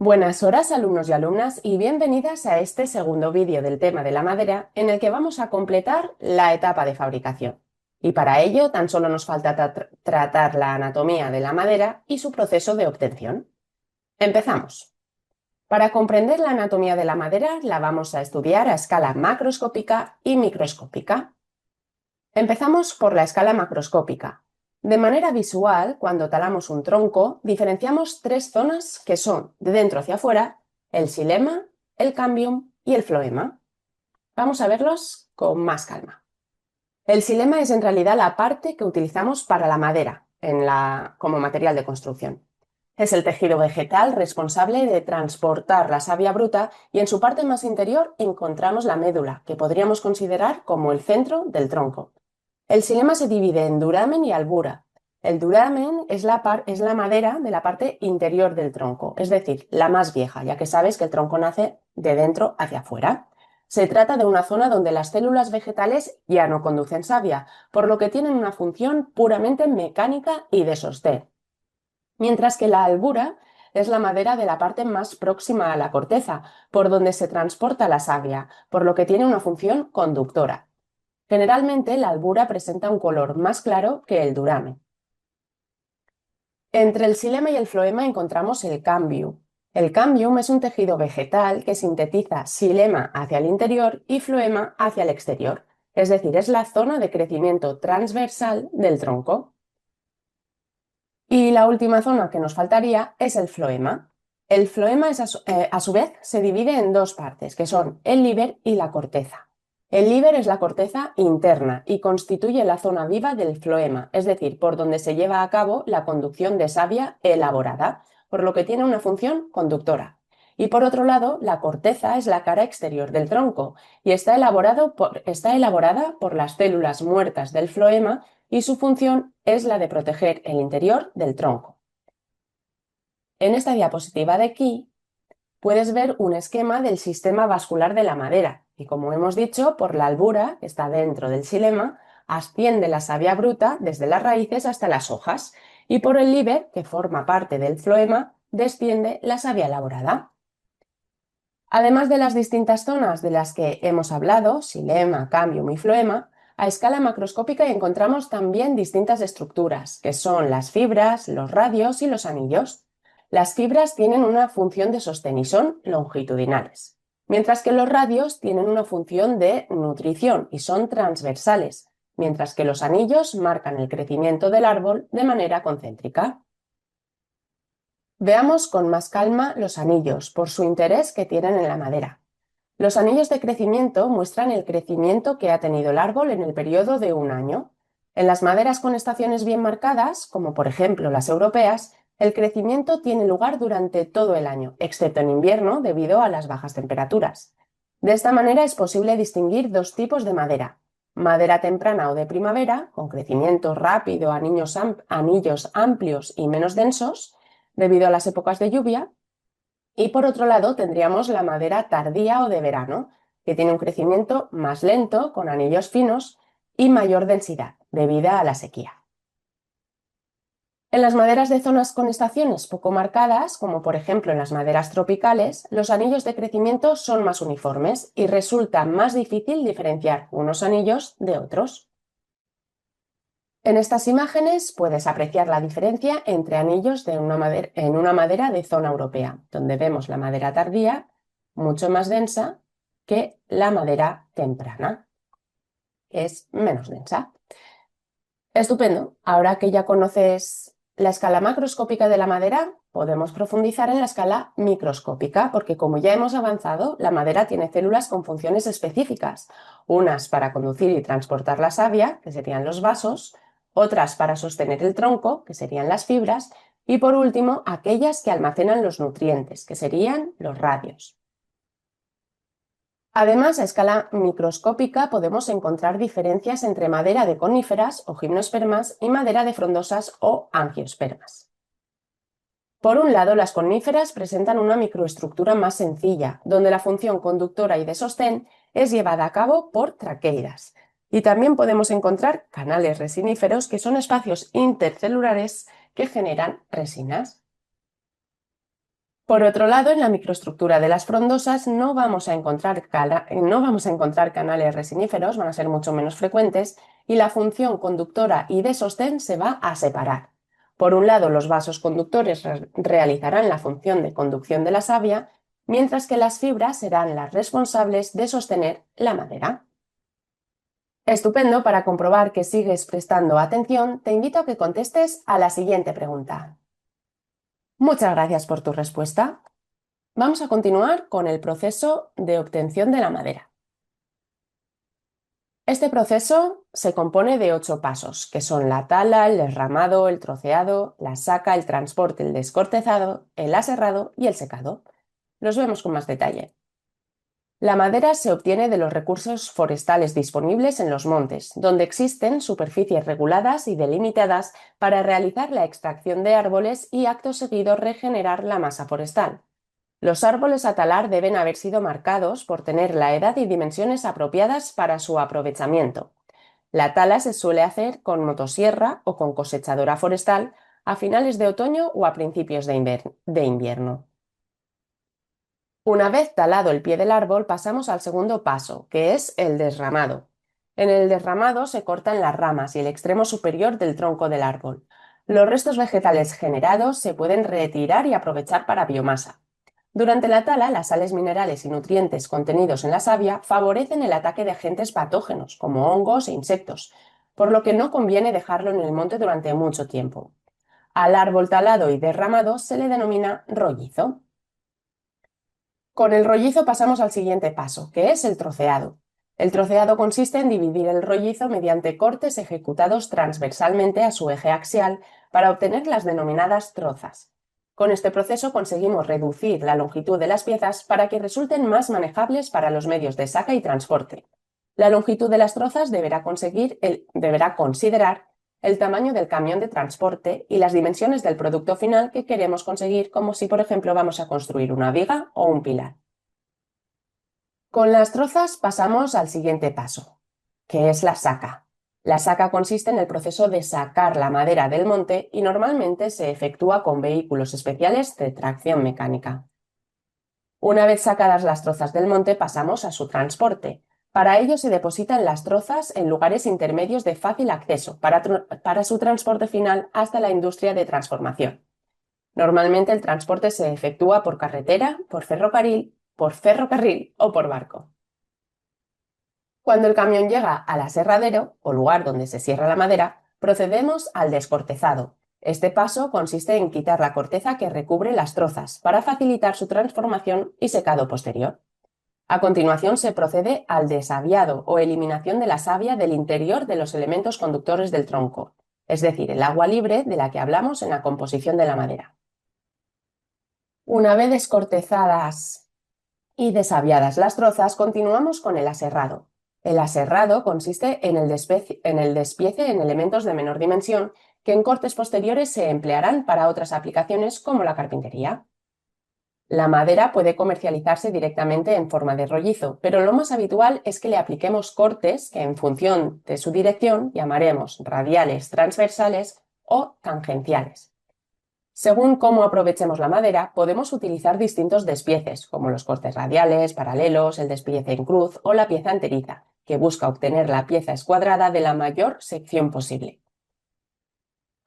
Buenas horas, alumnos y alumnas, y bienvenidas a este segundo vídeo del tema de la madera en el que vamos a completar la etapa de fabricación. Y para ello tan solo nos falta tratar la anatomía de la madera y su proceso de obtención. Empezamos. Para comprender la anatomía de la madera la vamos a estudiar a escala macroscópica y microscópica. Empezamos por la escala macroscópica. De manera visual, cuando talamos un tronco, diferenciamos tres zonas que son, de dentro hacia afuera, el xilema, el cambium y el floema. Vamos a verlos con más calma. El xilema es en realidad la parte que utilizamos para la madera como material de construcción. Es el tejido vegetal responsable de transportar la savia bruta y en su parte más interior encontramos la médula, que podríamos considerar como el centro del tronco. El xilema se divide en duramen y albura. El duramen es la madera de la parte interior del tronco, es decir, la más vieja, ya que sabes que el tronco nace de dentro hacia afuera. Se trata de una zona donde las células vegetales ya no conducen savia, por lo que tienen una función puramente mecánica y de sostén. Mientras que la albura es la madera de la parte más próxima a la corteza, por donde se transporta la savia, por lo que tiene una función conductora. Generalmente la albura presenta un color más claro que el duramen. Entre el xilema y el floema encontramos el cambium. El cambium es un tejido vegetal que sintetiza xilema hacia el interior y floema hacia el exterior, es decir, es la zona de crecimiento transversal del tronco. Y la última zona que nos faltaría es el floema. El floema a su vez se divide en dos partes, que son el líber y la corteza. El líber es la corteza interna y constituye la zona viva del floema, es decir, por donde se lleva a cabo la conducción de savia elaborada, por lo que tiene una función conductora. Y por otro lado, la corteza es la cara exterior del tronco y está elaborada por las células muertas del floema y su función es la de proteger el interior del tronco. En esta diapositiva de aquí puedes ver un esquema del sistema vascular de la madera y, como hemos dicho, por la albura, que está dentro del xilema, asciende la savia bruta desde las raíces hasta las hojas y por el líber, que forma parte del floema, desciende la savia elaborada. Además de las distintas zonas de las que hemos hablado, xilema, cambium y floema, a escala macroscópica encontramos también distintas estructuras, que son las fibras, los radios y los anillos. Las fibras tienen una función de sostén y son longitudinales, mientras que los radios tienen una función de nutrición y son transversales, mientras que los anillos marcan el crecimiento del árbol de manera concéntrica. Veamos con más calma los anillos, por su interés que tienen en la madera. Los anillos de crecimiento muestran el crecimiento que ha tenido el árbol en el periodo de un año. En las maderas con estaciones bien marcadas, como por ejemplo las europeas, el crecimiento tiene lugar durante todo el año, excepto en invierno debido a las bajas temperaturas. De esta manera es posible distinguir dos tipos de madera: madera temprana o de primavera, con crecimiento rápido, anillos amplios y menos densos, debido a las épocas de lluvia, y por otro lado tendríamos la madera tardía o de verano, que tiene un crecimiento más lento, con anillos finos y mayor densidad, debido a la sequía. En las maderas de zonas con estaciones poco marcadas, como por ejemplo en las maderas tropicales, los anillos de crecimiento son más uniformes y resulta más difícil diferenciar unos anillos de otros. En estas imágenes puedes apreciar la diferencia entre anillos en una madera de zona europea, donde vemos la madera tardía mucho más densa que la madera temprana, que es menos densa. Estupendo. Ahora que ya conoces la escala macroscópica de la madera, podemos profundizar en la escala microscópica, porque como ya hemos avanzado, la madera tiene células con funciones específicas, unas para conducir y transportar la savia, que serían los vasos, otras para sostener el tronco, que serían las fibras, y por último, aquellas que almacenan los nutrientes, que serían los radios. Además, a escala microscópica podemos encontrar diferencias entre madera de coníferas o gimnospermas y madera de frondosas o angiospermas. Por un lado, las coníferas presentan una microestructura más sencilla, donde la función conductora y de sostén es llevada a cabo por traqueidas. Y también podemos encontrar canales resiníferos, que son espacios intercelulares que generan resinas. Por otro lado, en la microestructura de las frondosas no vamos a encontrar canales resiníferos, van a ser mucho menos frecuentes, y la función conductora y de sostén se va a separar. Por un lado, los vasos conductores realizarán la función de conducción de la savia, mientras que las fibras serán las responsables de sostener la madera. Estupendo. Para comprobar que sigues prestando atención, te invito a que contestes a la siguiente pregunta. Muchas gracias por tu respuesta. Vamos a continuar con el proceso de obtención de la madera. Este proceso se compone de 8 pasos, que son la tala, el desramado, el troceado, la saca, el transporte, el descortezado, el aserrado y el secado. Los vemos con más detalle. La madera se obtiene de los recursos forestales disponibles en los montes, donde existen superficies reguladas y delimitadas para realizar la extracción de árboles y acto seguido regenerar la masa forestal. Los árboles a talar deben haber sido marcados por tener la edad y dimensiones apropiadas para su aprovechamiento. La tala se suele hacer con motosierra o con cosechadora forestal a finales de otoño o a principios de invierno. Una vez talado el pie del árbol, pasamos al segundo paso, que es el desramado. En el desramado se cortan las ramas y el extremo superior del tronco del árbol. Los restos vegetales generados se pueden retirar y aprovechar para biomasa. Durante la tala, las sales minerales y nutrientes contenidos en la savia favorecen el ataque de agentes patógenos, como hongos e insectos, por lo que no conviene dejarlo en el monte durante mucho tiempo. Al árbol talado y derramado se le denomina rollizo. Con el rollizo pasamos al siguiente paso, que es el troceado. El troceado consiste en dividir el rollizo mediante cortes ejecutados transversalmente a su eje axial para obtener las denominadas trozas. Con este proceso conseguimos reducir la longitud de las piezas para que resulten más manejables para los medios de saca y transporte. La longitud de las trozas deberá considerar el tamaño del camión de transporte y las dimensiones del producto final que queremos conseguir, como si, por ejemplo, vamos a construir una viga o un pilar. Con las trozas pasamos al siguiente paso, que es la saca. La saca consiste en el proceso de sacar la madera del monte y normalmente se efectúa con vehículos especiales de tracción mecánica. Una vez sacadas las trozas del monte, pasamos a su transporte. Para ello se depositan las trozas en lugares intermedios de fácil acceso para su transporte final hasta la industria de transformación. Normalmente el transporte se efectúa por carretera, por ferrocarril o por barco. Cuando el camión llega al aserradero, o lugar donde se sierra la madera, procedemos al descortezado. Este paso consiste en quitar la corteza que recubre las trozas para facilitar su transformación y secado posterior. A continuación se procede al desaviado o eliminación de la savia del interior de los elementos conductores del tronco, es decir, el agua libre de la que hablamos en la composición de la madera. Una vez descortezadas y desaviadas las trozas, continuamos con el aserrado. El aserrado consiste en el despiece en elementos de menor dimensión que en cortes posteriores se emplearán para otras aplicaciones como la carpintería. La madera puede comercializarse directamente en forma de rollizo, pero lo más habitual es que le apliquemos cortes que en función de su dirección llamaremos radiales, transversales o tangenciales. Según cómo aprovechemos la madera, podemos utilizar distintos despieces, como los cortes radiales, paralelos, el despiece en cruz o la pieza enteriza, que busca obtener la pieza escuadrada de la mayor sección posible.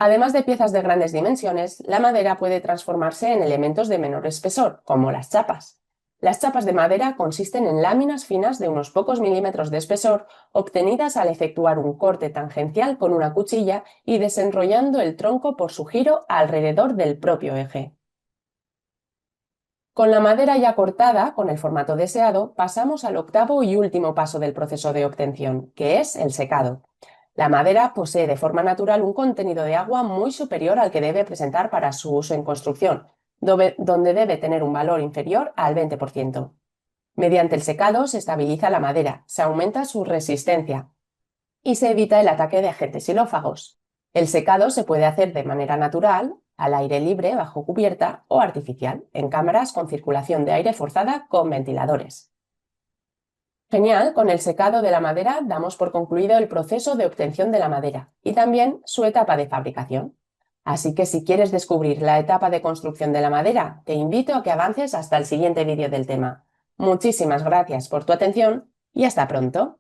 Además de piezas de grandes dimensiones, la madera puede transformarse en elementos de menor espesor, como las chapas. Las chapas de madera consisten en láminas finas de unos pocos milímetros de espesor, obtenidas al efectuar un corte tangencial con una cuchilla y desenrollando el tronco por su giro alrededor del propio eje. Con la madera ya cortada, con el formato deseado, pasamos al octavo y último paso del proceso de obtención, que es el secado. La madera posee de forma natural un contenido de agua muy superior al que debe presentar para su uso en construcción, donde debe tener un valor inferior al 20%. Mediante el secado se estabiliza la madera, se aumenta su resistencia y se evita el ataque de agentes xilófagos. El secado se puede hacer de manera natural, al aire libre, bajo cubierta, o artificial, en cámaras con circulación de aire forzada con ventiladores. Genial, con el secado de la madera damos por concluido el proceso de obtención de la madera y también su etapa de fabricación. Así que si quieres descubrir la etapa de construcción de la madera, te invito a que avances hasta el siguiente vídeo del tema. Muchísimas gracias por tu atención y hasta pronto.